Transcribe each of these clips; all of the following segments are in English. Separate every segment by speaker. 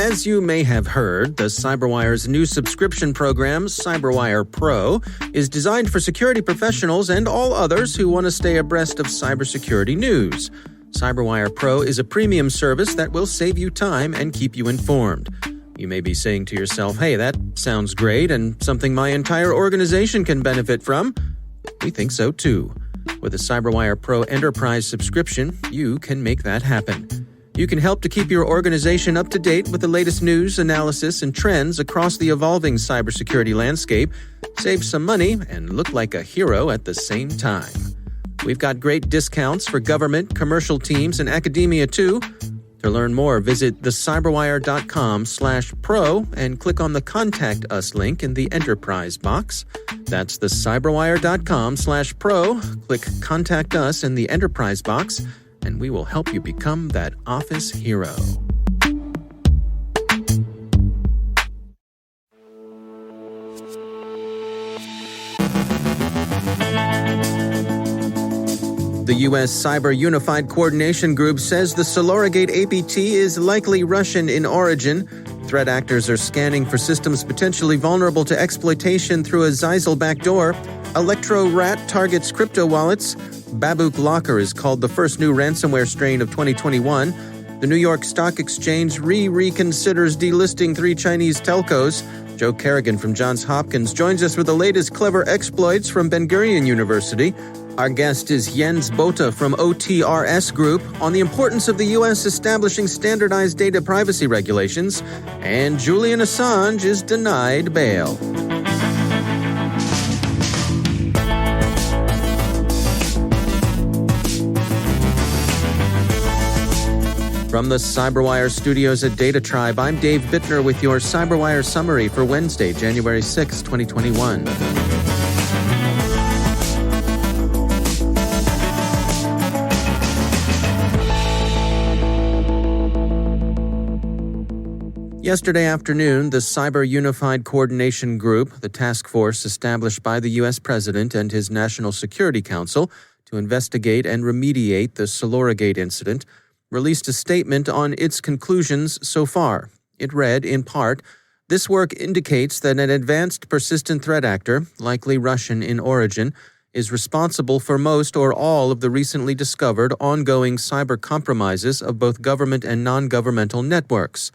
Speaker 1: As you may have heard, the Cyberwire's new subscription program, Cyberwire Pro, is designed for security professionals and all others who want to stay abreast of cybersecurity news. Cyberwire Pro is a premium service that will save you time and keep you informed. You may be saying to yourself, hey, that sounds great and something my entire organization can benefit from. We think so too. With a Cyberwire Pro Enterprise subscription, you can make that happen. You can help to keep your organization up to date with the latest news, analysis, and trends across the evolving cybersecurity landscape, save some money, and look like a hero at the same time. We've got great discounts for government, commercial teams, and academia too. To learn more, visit thecyberwire.com/pro and click on the Contact Us link in the Enterprise box. That's thecyberwire.com/pro. Click Contact Us in the Enterprise box, and we will help you become that office hero. The U.S. Cyber Unified Coordination Group says the Solorigate APT is likely Russian in origin. Threat actors are scanning for systems potentially vulnerable to exploitation through a Zyxel backdoor. ElectroRAT targets crypto wallets. Babuk Locker is called the first new ransomware strain of 2021. The New York Stock Exchange re-reconsiders delisting 3 Chinese telcos. Joe Carrigan from Johns Hopkins joins us with the latest clever exploits from Ben Gurion University. Our guest is Jens Bothe from OTRS Group on the importance of the U.S. establishing standardized data privacy regulations. And Julain Assange is denied bail. From the Cyberwire studios at Data Tribe, I'm Dave Bittner with your Cyberwire summary for Wednesday, January 6, 2021. Yesterday afternoon, the Cyber Unified Coordination Group, the task force established by the U.S. President and his National Security Council to investigate and remediate the Solorigate incident, released a statement on its conclusions so far. It read, in part, "This work indicates that an advanced persistent threat actor, likely Russian in origin, is responsible for most or all of the recently discovered ongoing cyber compromises of both government and non-governmental networks.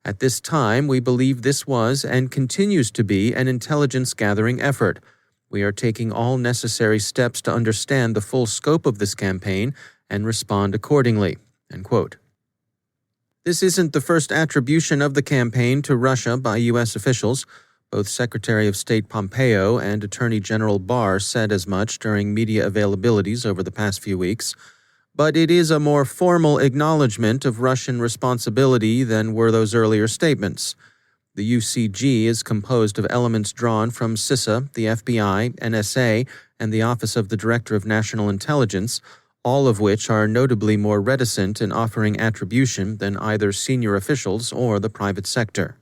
Speaker 1: At this time, we believe this was and continues to be an intelligence-gathering effort. We are taking all necessary steps to understand the full scope of this campaign and respond accordingly." End quote. This isn't the first attribution of the campaign to Russia by U.S. officials. Both Secretary of State Pompeo and Attorney General Barr said as much during media availabilities over the past few weeks. But it is a more formal acknowledgement of Russian responsibility than were those earlier statements. The UCG is composed of elements drawn from CISA, the FBI, NSA, and the Office of the Director of National Intelligence, all of which are notably more reticent in offering attribution than either senior officials or the private sector.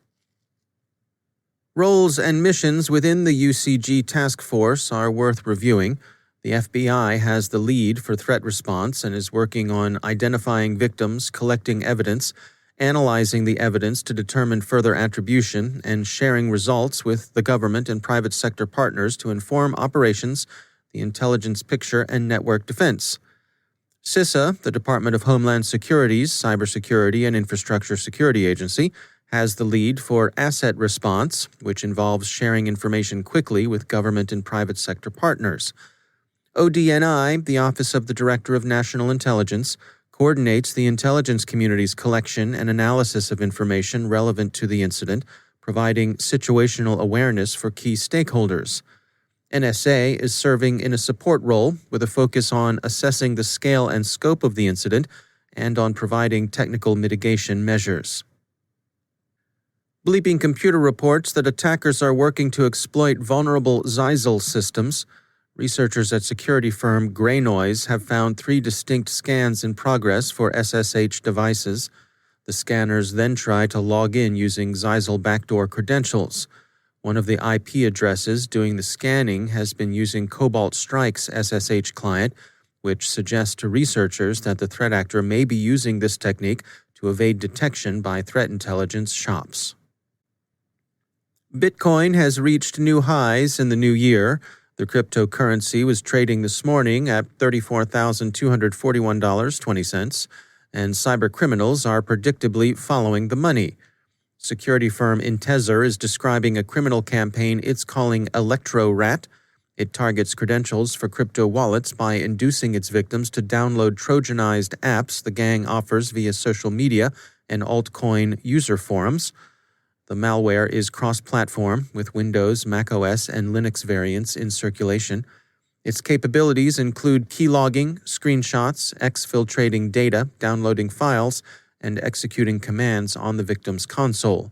Speaker 1: Roles and missions within the UCG task force are worth reviewing. The FBI has the lead for threat response and is working on identifying victims, collecting evidence, analyzing the evidence to determine further attribution, and sharing results with the government and private sector partners to inform operations, the intelligence picture, and network defense. CISA, the Department of Homeland Security's Cybersecurity and Infrastructure Security Agency, has the lead for asset response, which involves sharing information quickly with government and private sector partners. ODNI, the Office of the Director of National Intelligence, coordinates the intelligence community's collection and analysis of information relevant to the incident, providing situational awareness for key stakeholders. NSA is serving in a support role with a focus on assessing the scale and scope of the incident and on providing technical mitigation measures. Bleeping Computer reports that attackers are working to exploit vulnerable Zyxel systems. Researchers at security firm Grey Noise have found 3 distinct scans in progress for SSH devices. The scanners then try to log in using Zyxel backdoor credentials. One of the IP addresses doing the scanning has been using Cobalt Strike's SSH client, which suggests to researchers that the threat actor may be using this technique to evade detection by threat intelligence shops. Bitcoin has reached new highs in the new year. The cryptocurrency was trading this morning at $34,241.20, and cybercriminals are predictably following the money. Security firm Intezer is describing a criminal campaign it's calling ElectroRAT. It targets credentials for crypto wallets by inducing its victims to download Trojanized apps the gang offers via social media and altcoin user forums. The malware is cross-platform, with Windows, macOS, and Linux variants in circulation. Its capabilities include keylogging, screenshots, exfiltrating data, downloading files, and executing commands on the victim's console.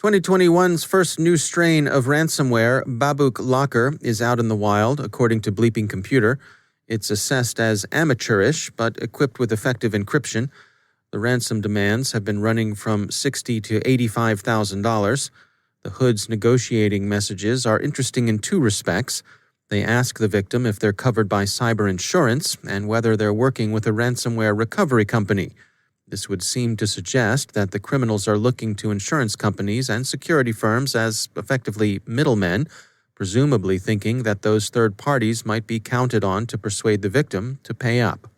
Speaker 1: 2021's first new strain of ransomware, Babuk Locker, is out in the wild, according to Bleeping Computer. It's assessed as amateurish, but equipped with effective encryption. The ransom demands have been running from $60,000 to $85,000. The hood's negotiating messages are interesting in two respects. They ask the victim if they're covered by cyber insurance and whether they're working with a ransomware recovery company. This would seem to suggest that the criminals are looking to insurance companies and security firms as effectively middlemen, presumably thinking that those third parties might be counted on to persuade the victim to pay up.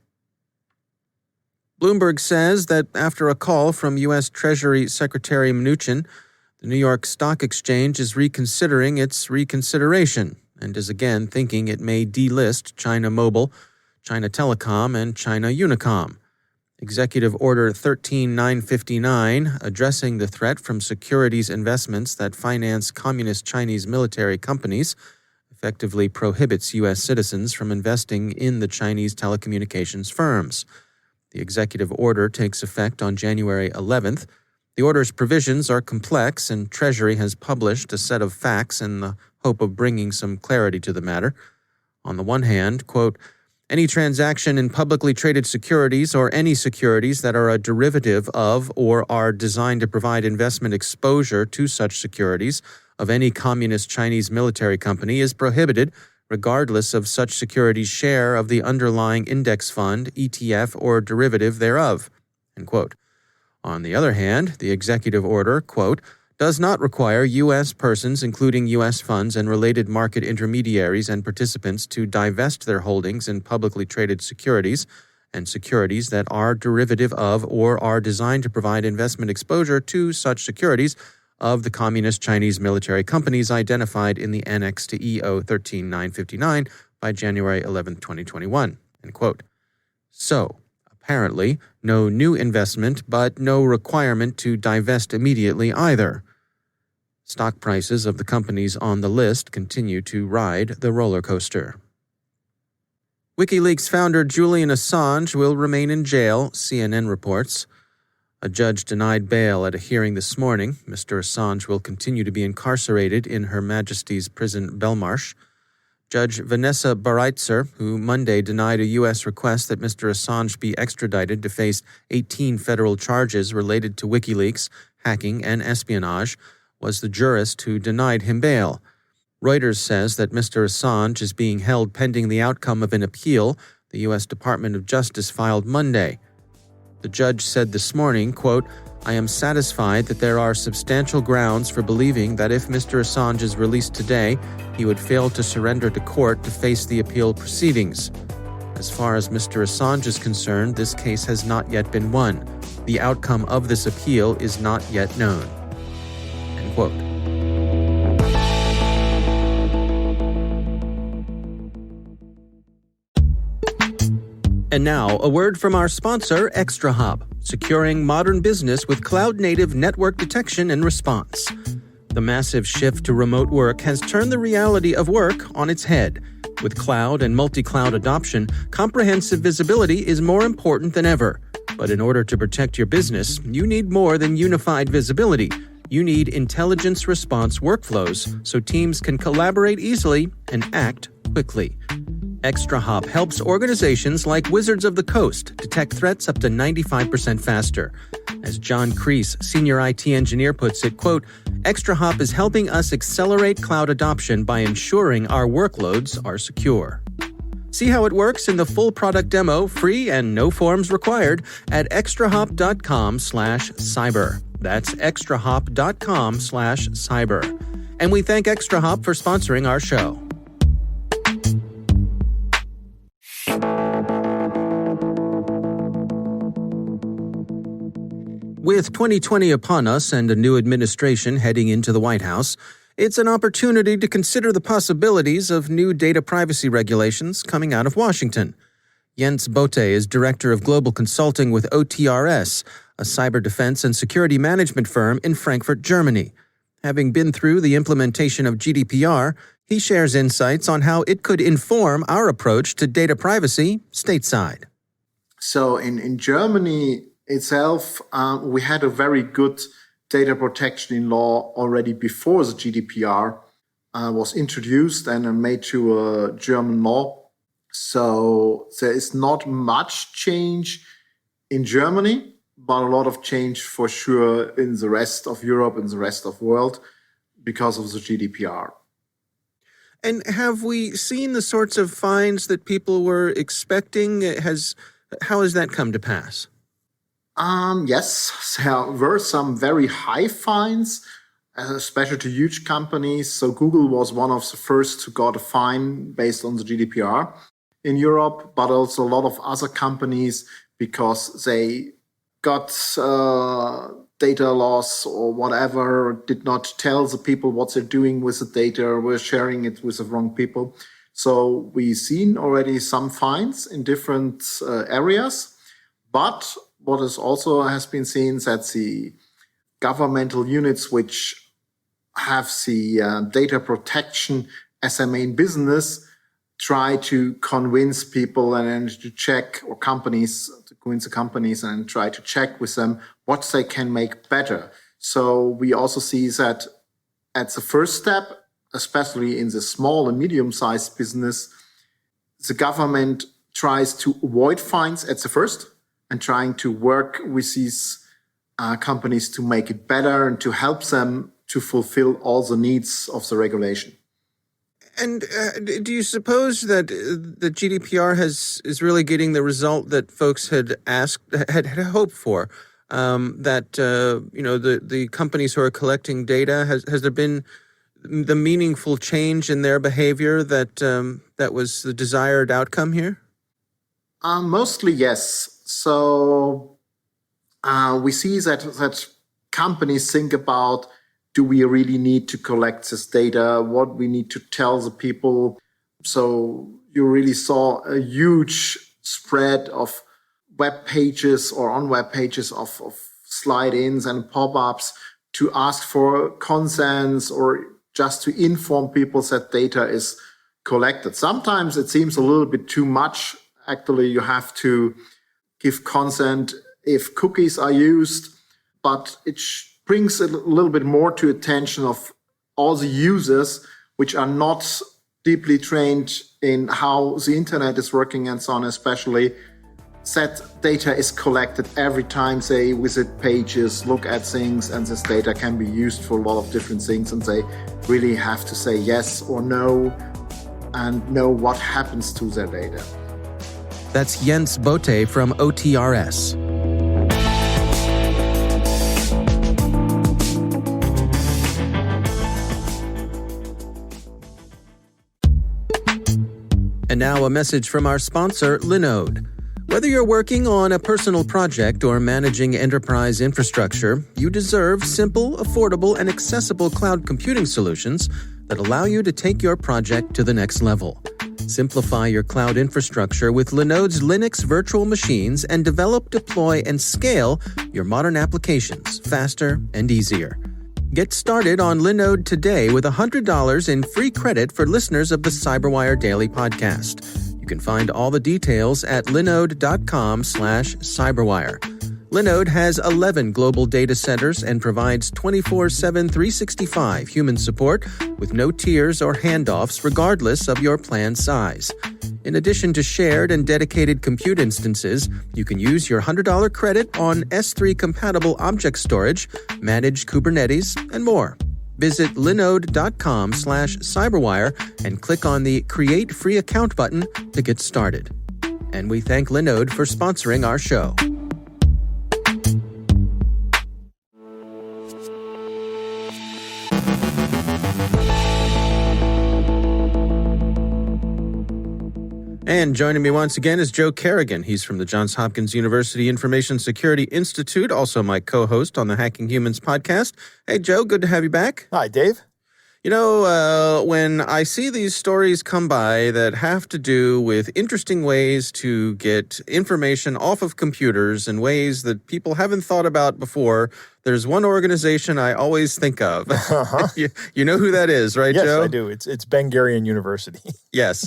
Speaker 1: Bloomberg says that after a call from U.S. Treasury Secretary Mnuchin, the New York Stock Exchange is reconsidering its reconsideration and is again thinking it may delist China Mobile, China Telecom, and China Unicom. Executive Order 13959, addressing the threat from securities investments that finance communist Chinese military companies, effectively prohibits U.S. citizens from investing in the Chinese telecommunications firms. The executive order takes effect on January 11th. The order's provisions are complex, and Treasury has published a set of facts in the hope of bringing some clarity to the matter. On the one hand, quote, any transaction in publicly traded securities or any securities that are a derivative of or are designed to provide investment exposure to such securities of any communist Chinese military company is prohibited, regardless of such securities' share of the underlying index fund, ETF, or derivative thereof. End quote. On the other hand, the executive order, quote, does not require U.S. persons, including U.S. funds and related market intermediaries and participants, to divest their holdings in publicly traded securities and securities that are derivative of or are designed to provide investment exposure to such securities of the communist Chinese military companies identified in the Annex to EO 13959 by January 11, 2021. End quote. So, apparently, no new investment, but no requirement to divest immediately either. Stock prices of the companies on the list continue to ride the roller coaster. WikiLeaks founder Julain Assange will remain in jail, CNN reports. A judge denied bail at a hearing this morning. Mr. Assange will continue to be incarcerated in Her Majesty's Prison Belmarsh. Judge Vanessa Baraitser, who Monday denied a U.S. request that Mr. Assange be extradited to face 18 federal charges related to WikiLeaks, hacking, and espionage, was the jurist who denied him bail. Reuters says that Mr. Assange is being held pending the outcome of an appeal the U.S. Department of Justice filed Monday. The judge said this morning, quote, I am satisfied that there are substantial grounds for believing that if Mr. Assange is released today, he would fail to surrender to court to face the appeal proceedings. As far as Mr. Assange is concerned, this case has not yet been won. The outcome of this appeal is not yet known. End quote. And now, a word from our sponsor, ExtraHop, securing modern business with cloud-native network detection and response. The massive shift to remote work has turned the reality of work on its head. With cloud and multi-cloud adoption, comprehensive visibility is more important than ever. But in order to protect your business, you need more than unified visibility. You need intelligence response workflows so teams can collaborate easily and act quickly. ExtraHop helps organizations like Wizards of the Coast detect threats up to 95% faster. As John Kreese, senior IT engineer, puts it, quote, ExtraHop is helping us accelerate cloud adoption by ensuring our workloads are secure. See how it works in the full product demo, free and no forms required, at extrahop.com/cyber. That's extrahop.com/cyber. And we thank ExtraHop for sponsoring our show. With 2020 upon us and a new administration heading into the White House, it's an opportunity to consider the possibilities of new data privacy regulations coming out of Washington. Jens Bothe is Director of Global Consulting with OTRS, a cyber defense and security management firm in Frankfurt, Germany. Having been through the implementation of GDPR, he shares insights on how it could inform our approach to data privacy stateside.
Speaker 2: So in Germany itself, we had a very good data protection in law already before the GDPR was introduced and made to a German law. So there is not much change in Germany, but a lot of change for sure in the rest of Europe and the rest of the world because of the GDPR.
Speaker 1: And have we seen the sorts of fines that people were expecting? How has that come to pass?
Speaker 2: Yes, there were some very high fines, especially to huge companies. So Google was one of the first who got a fine based on the GDPR in Europe, but also a lot of other companies because they got data loss or whatever, did not tell the people what they're doing with the data, were sharing it with the wrong people. So we've seen already some fines in different areas, but what is also has been seen that the governmental units which have the data protection as their main business try to convince people and to check, or companies, to convince the companies and try to check with them what they can make better. So we also see that at the first step, especially in the small and medium-sized business, the government tries to avoid fines at the first and trying to work with these companies to make it better and to help them to fulfill all the needs of the regulation.
Speaker 1: And do you suppose that the GDPR is really getting the result that folks had hoped for? That the companies who are collecting data, has there been the meaningful change in their behavior that was the desired outcome here?
Speaker 2: Mostly yes. So we see that companies think about, do we really need to collect this data? What we need to tell the people? So you really saw a huge spread of web pages or on web pages of slide-ins and pop-ups to ask for consents or just to inform people that data is collected. Sometimes it seems a little bit too much. Actually, you have to give consent if cookies are used, but it brings a little bit more to attention of all the users which are not deeply trained in how the internet is working and so on, especially that data is collected every time they visit pages, look at things, and this data can be used for a lot of different things, and they really have to say yes or no and know what happens to their data.
Speaker 1: That's Jens Bothe from OTRS. And now a message from our sponsor, Linode. Whether you're working on a personal project or managing enterprise infrastructure, you deserve simple, affordable, and accessible cloud computing solutions that allow you to take your project to the next level. Simplify your cloud infrastructure with Linode's Linux virtual machines and develop, deploy, and scale your modern applications faster and easier. Get started on Linode today with $100 in free credit for listeners of the Cyberwire Daily Podcast. You can find all the details at linode.com/cyberwire. Linode has 11 global data centers and provides 24/7, 365 human support with no tiers or handoffs regardless of your plan size. In addition to shared and dedicated compute instances, you can use your $100 credit on S3-compatible object storage, managed Kubernetes, and more. Visit linode.com/cyberwire and click on the Create Free Account button to get started. And we thank Linode for sponsoring our show. And joining me once again is Joe Carrigan. He's from the Johns Hopkins University Information Security Institute, also my co-host on the Hacking Humans podcast. Hey, Joe, good to have you back.
Speaker 3: Hi, Dave.
Speaker 1: You know, when I see these stories come by that have to do with interesting ways to get information off of computers in ways that people haven't thought about before, there's one organization I always think of.
Speaker 3: Uh-huh.
Speaker 1: You know who that is, right,
Speaker 3: yes,
Speaker 1: Joe?
Speaker 3: Yes, I do. It's Ben Gurion University.
Speaker 1: Yes.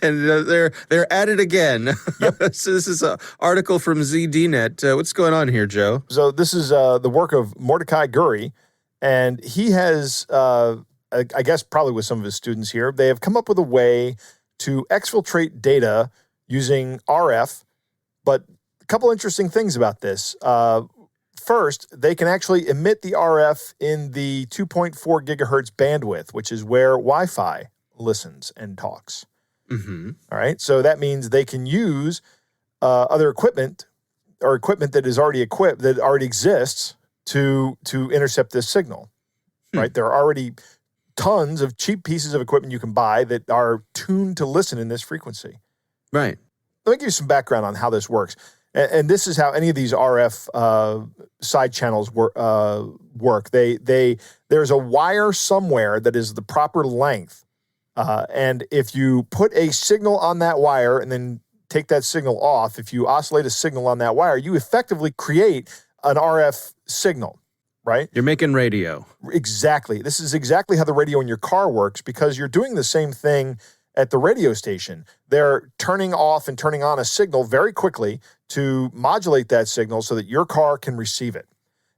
Speaker 1: And they're at it again.
Speaker 3: Yep.
Speaker 1: So this is an article from ZDNet. What's going on here, Joe?
Speaker 3: So this is the work of Mordecai Guri, and he has, I guess probably with some of his students here, they have come up with a way to exfiltrate data using RF, but a couple interesting things about this. First, they can actually emit the RF in the 2.4 gigahertz bandwidth, which is where Wi-Fi listens and talks.
Speaker 1: Mm-hmm.
Speaker 3: All right, so that means they can use other equipment or equipment that is already equipped, that already exists to intercept this signal. Right, there are already tons of cheap pieces of equipment you can buy that are tuned to listen in this frequency.
Speaker 1: Right.
Speaker 3: Let me give you some background on how this works. And this is how any of these RF side channels work. There's a wire somewhere that is the proper length. And if you put a signal on that wire and then take that signal off, if you oscillate a signal on that wire, you effectively create an RF signal, right?
Speaker 1: You're making radio.
Speaker 3: Exactly. This is exactly how the radio in your car works, because you're doing the same thing at the radio station. They're turning off and turning on a signal very quickly to modulate that signal so that your car can receive it.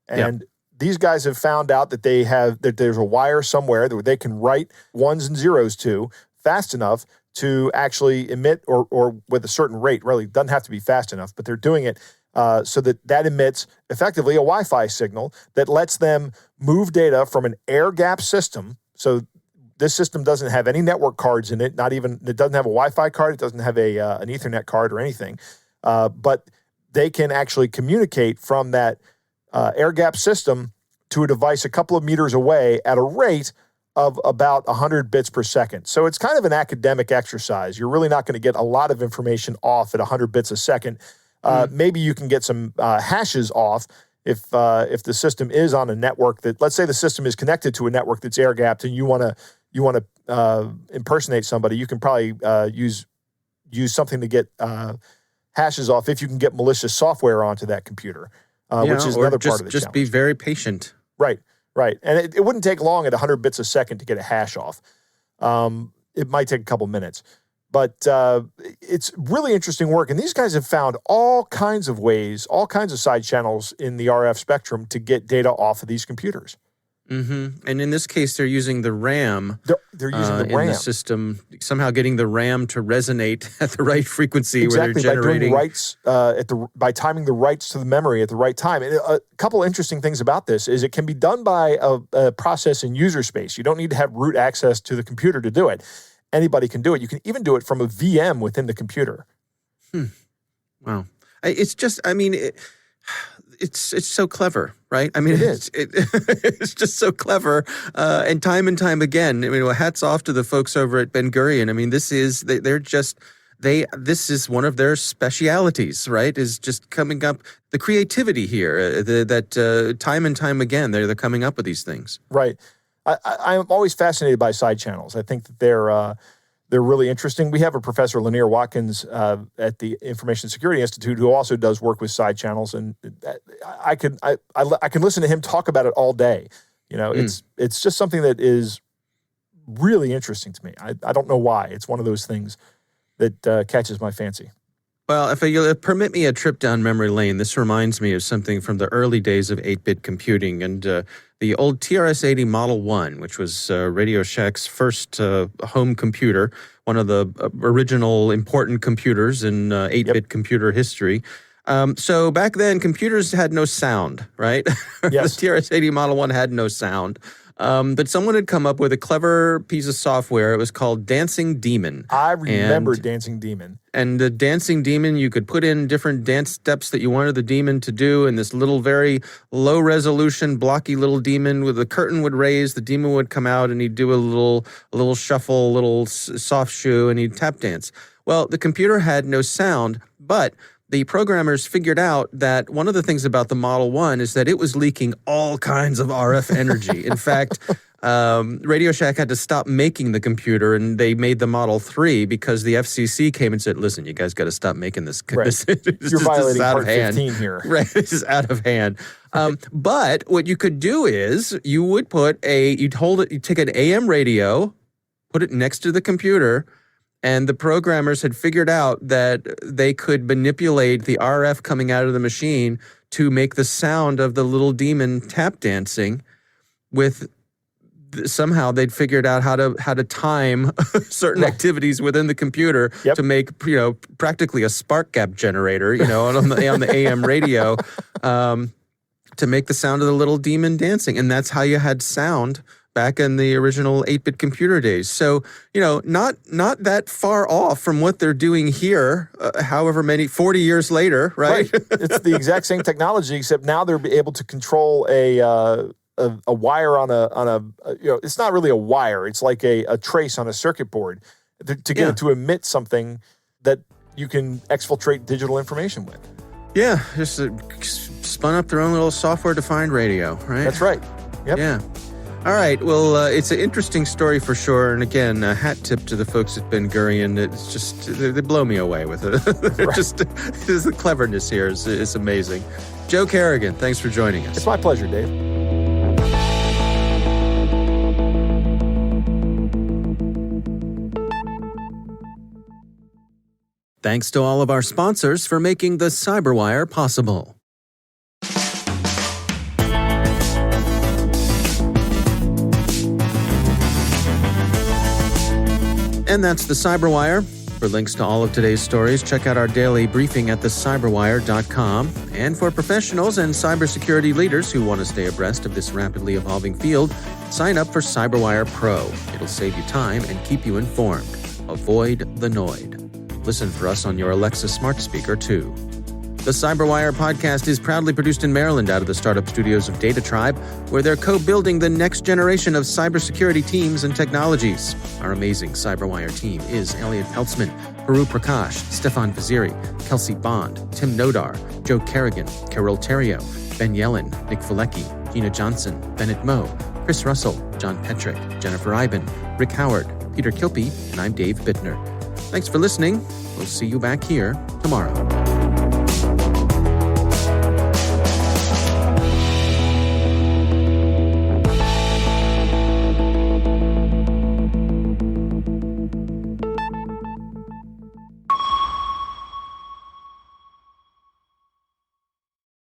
Speaker 3: And these guys have found out that there's a wire somewhere that they can write ones and zeros to fast enough to actually emit, or with a certain rate. Really, it doesn't have to be fast enough, but they're doing it so that emits effectively a Wi-Fi signal that lets them move data from an air-gapped system. So this system doesn't have any network cards in it. It doesn't have a Wi-Fi card. It doesn't have an Ethernet card or anything. But they can actually communicate from that air-gapped system to a device a couple of meters away at a rate of about 100 bits per second. So it's kind of an academic exercise. You're really not going to get a lot of information off at 100 bits a second. Maybe you can get some hashes off if the system is on a network that, let's say the system is connected to a network that's air-gapped and you want to impersonate somebody. You can probably use something to get hashes off if you can get malicious software onto that computer, which is another part of the challenge.
Speaker 1: Just be very patient.
Speaker 3: Right. And it wouldn't take long at 100 bits a second to get a hash off. It might take a couple minutes. But it's really interesting work. And these guys have found all kinds of ways, all kinds of side channels in the RF spectrum to get data off of these computers.
Speaker 1: Mm-hmm. And in this case, they're using the RAM.
Speaker 3: They're using the RAM
Speaker 1: in the system, somehow getting the RAM to resonate at the right frequency where they're generating.
Speaker 3: By doing writes by timing the writes to the memory at the right time. And a couple interesting things about this is it can be done by a process in user space. You don't need to have root access to the computer to do it. Anybody can do it. You can even do it from a VM within the computer.
Speaker 1: Wow. It's just, it's so clever, right? I mean,
Speaker 3: it is.
Speaker 1: It's just so clever. And time again, hats off to the folks over at Ben Gurion. I mean, this is one of their specialities, right? Is just coming up, the creativity here, that time and time again, they're coming up with these things.
Speaker 3: Right. I'm always fascinated by side channels. I think that they're really interesting. We have a professor, Lanier Watkins, at the Information Security Institute, who also does work with side channels, and I can listen to him talk about it all day. It's just something that is really interesting to me. I don't know why. It's one of those things that catches my fancy.
Speaker 1: Well, if you'll permit me a trip down memory lane, this reminds me of something from the early days of 8-bit computing and the old TRS-80 Model 1, which was Radio Shack's first home computer, one of the original important computers in 8-bit computer history. So back then, computers had no sound, right?
Speaker 3: Yes.
Speaker 1: The TRS-80 Model 1 had no sound. But someone had come up with a clever piece of software. It was called Dancing Demon.
Speaker 3: I remember Dancing Demon.
Speaker 1: And the Dancing Demon, you could put in different dance steps that you wanted the demon to do, and this little very low-resolution, blocky little demon with the curtain would raise, the demon would come out, and he'd do a little shuffle, a little soft shoe, and he'd tap dance. Well, the computer had no sound, but the programmers figured out that one of the things about the Model 1 is that it was leaking all kinds of RF energy. In fact, Radio Shack had to stop making the computer, and they made the Model 3 because the FCC came and said, listen, you guys got to stop making this.
Speaker 3: Right. You're violating Part 15 here.
Speaker 1: Right, this is out of hand. But what you could do is you would you'd take an AM radio, put it next to the computer, and the programmers had figured out that they could manipulate the RF coming out of the machine to make the sound of the little demon tap dancing with somehow they'd figured out how to time certain activities within the computer to make, practically a spark gap generator, on the AM radio to make the sound of the little demon dancing. And that's how you had sound back in the original 8-bit computer days. So, not that far off from what they're doing here, 40 years later, right?
Speaker 3: It's the exact same technology, except now they're able to control a wire on a it's not really a wire. It's like a trace on a circuit board to get it to emit something that you can exfiltrate digital information with.
Speaker 1: Yeah, just spun up their own little software-defined radio, right?
Speaker 3: That's right. Yep.
Speaker 1: Yeah. All right. Well, it's an interesting story for sure. And again, a hat tip to the folks at Ben Gurion. It's just, they blow me away with it. The cleverness here is amazing. Joe Carrigan, thanks for joining us.
Speaker 3: It's my pleasure, Dave.
Speaker 1: Thanks to all of our sponsors for making the Cyberwire possible. And that's the Cyberwire. For links to all of today's stories, check out our daily briefing at thecyberwire.com. And for professionals and cybersecurity leaders who want to stay abreast of this rapidly evolving field, sign up for Cyberwire Pro. It'll save you time and keep you informed. Avoid the Noid. Listen for us on your Alexa smart speaker, too. The Cyberwire podcast is proudly produced in Maryland out of the startup studios of Data Tribe, where they're co-building the next generation of cybersecurity teams and technologies. Our amazing Cyberwire team is Elliot Peltzman, Haru Prakash, Stefan Vaziri, Kelsey Bond, Tim Nodar, Joe Carrigan, Carol Terrio, Ben Yellen, Nick Filecki, Gina Johnson, Bennett Moe, Chris Russell, John Petrick, Jennifer Iben, Rick Howard, Peter Kilpie, and I'm Dave Bittner. Thanks for listening. We'll see you back here tomorrow.